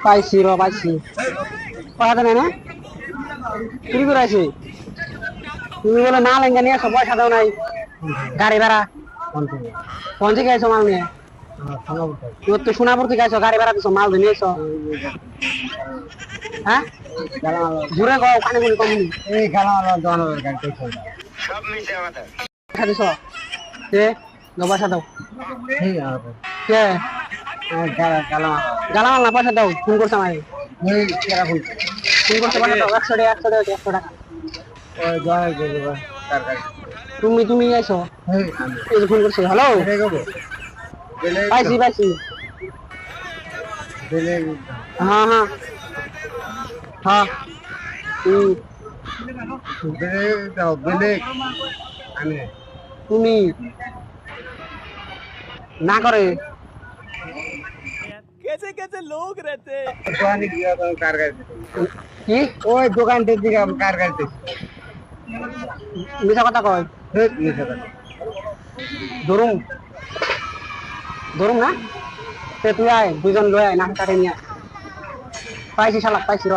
পাইছি র পাইছি পয়সা নাই না চুরি করে আছি তুমি বলে না লেঙ্গা নিয়ে আসো পয়সা দাও নাই গাড়ি ভাড়া কোন থেকে আইছো মাল নিয়ে তোর তো সোনাপুর থেকে আইছো গাড়ি ভাড়া দিছো মাল নিয়ে এসো হ্যাঁ ঘুরে গো ওখানে গুলি কম এই গালামাল দোকানের গাড়ি সব মিশে আমাদের পয়সা দিছো কে পয়সা দাও কে গালামাল না পয়সা দাও ফোন করছে আমায় ফোন করছে পয়সা দাও 100 টাকা তুমি আইছো ফোন করছো হ্যালো পাইছি পাইছি হ্যাঁ হ্যাঁ হ্যাঁ তুমি না করে कैसे कैसे लोग रहते हैं কি ওই দোকানটার দিকে কার গাড়িতে মিছা কথা কয় ধরুম ধরুম না তুই আয় দুজন লয় আয় না কাটে নিয়ে পাইছি শালা পাইছি র